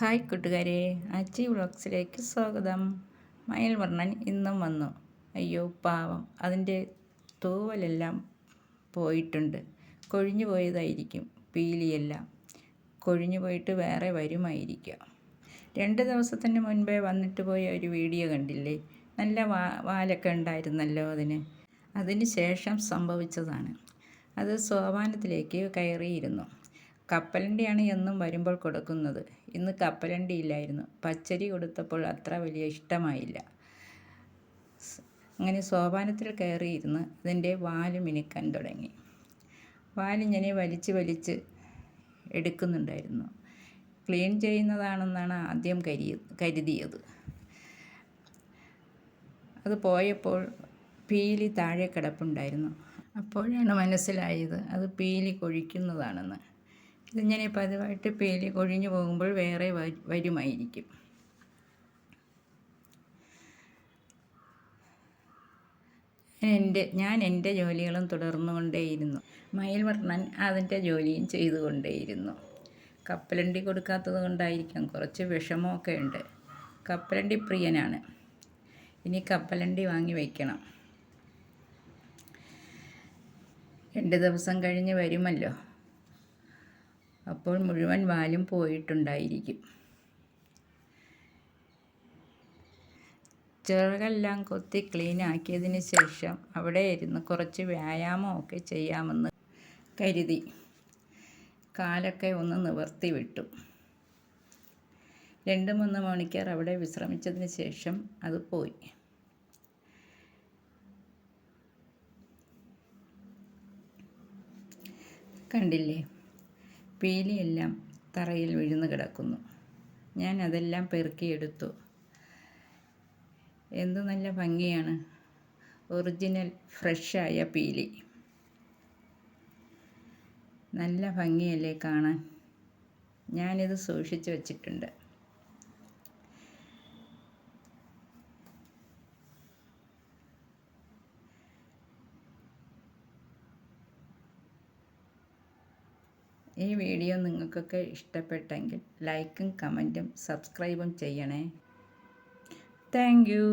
Hi കൂട്ടുകാരെ, അച്ചി വ്ളോഗ്സിലേക്ക് സ്വാഗതം. മയിൽ വർണ്ണൻ ഇന്നും വന്നു. അയ്യോ പാവം, അതിൻ്റെ തൂവലെല്ലാം പോയിട്ടുണ്ട്. കൊഴിഞ്ഞു പോയതായിരിക്കും. പീലിയെല്ലാം കൊഴിഞ്ഞു പോയിട്ട് വേറെ വരുമായിരിക്കാം. 2 ദിവസത്തിന് മുൻപേ വന്നിട്ട് പോയ ഒരു വീഡിയോ കണ്ടില്ലേ? നല്ല വാലൊക്കെ ഉണ്ടായിരുന്നല്ലോ അതിന് ശേഷം സംഭവിച്ചതാണ്. അത് സോപാനത്തിലേക്ക് കയറിയിരുന്നു. കപ്പലണ്ടിയാണ് എന്നും വരുമ്പോൾ കൊടുക്കുന്നത്. ഇന്ന് കപ്പലണ്ടി ഇല്ലായിരുന്നു. പച്ചരി കൊടുത്തപ്പോൾ അത്ര വലിയ ഇഷ്ടമായില്ല. അങ്ങനെ സോപാനത്തിൽ കയറിയിരുന്ന് അതിൻ്റെ വാല് മിനുക്കാൻ തുടങ്ങി. വാലിങ്ങനെ വലിച്ച് എടുക്കുന്നുണ്ടായിരുന്നു. ക്ലീൻ ചെയ്യുന്നതാണെന്നാണ് ആദ്യം കരുതിയത്. അത് പോയപ്പോൾ പീലി താഴെ കിടപ്പുണ്ടായിരുന്നു. അപ്പോഴാണ് മനസ്സിലായത് അത് പീലി കൊഴിക്കുന്നതാണെന്ന്. ഇതിങ്ങനെ പതിവായിട്ട് പീലി കൊഴിഞ്ഞു പോകുമ്പോൾ വേറെ വരുമായിരിക്കും. ഞാൻ എൻ്റെ ജോലികളും തുടർന്നുകൊണ്ടേയിരുന്നു. മയിൽ വർണ്ണൻ അതിൻ്റെ ജോലിയും ചെയ്തുകൊണ്ടേയിരുന്നു. കപ്പലണ്ടി കൊടുക്കാത്തത് കൊണ്ടായിരിക്കാം കുറച്ച് വിഷമമൊക്കെ ഉണ്ട്. കപ്പലണ്ടി പ്രിയനാണ്. ഇനി കപ്പലണ്ടി വാങ്ങി വയ്ക്കണം. 2 ദിവസം കഴിഞ്ഞ് വരുമല്ലോ. അപ്പോൾ മുഴുവൻ വാലും പോയിട്ടുണ്ടായിരിക്കും. ചിറകെല്ലാം കൊത്തി ക്ലീൻ ആക്കിയതിന് ശേഷം അവിടെ ഇരുന്ന് കുറച്ച് വ്യായാമമൊക്കെ ചെയ്യാമെന്ന് കരുതി കാലൊക്കെ ഒന്ന് നിവർത്തി വിട്ടു. 2-3 മണിക്കൂർ അവിടെ വിശ്രമിച്ചതിന് ശേഷം അത് പോയി. കണ്ടില്ലേ, പീലിയെല്ലാം തറയിൽ വീഴുന്നു കിടക്കുന്നു. ഞാൻ അതെല്ലാം പെറുക്കിയെടുത്തു. എന്തു നല്ല ഭംഗിയാണ്! ഒറിജിനൽ ഫ്രഷായ പീലി. നല്ല ഭംഗിയല്ലേ കാണാൻ? ഞാനിത് സൂക്ഷിച്ചു വച്ചിട്ടുണ്ട്. ഈ വീഡിയോ നിങ്ങൾക്കൊക്കെ ഇഷ്ടപ്പെട്ടെങ്കിൽ ലൈക്കും കമൻറ്റും സബ്സ്ക്രൈബും ചെയ്യണേ. Thank you.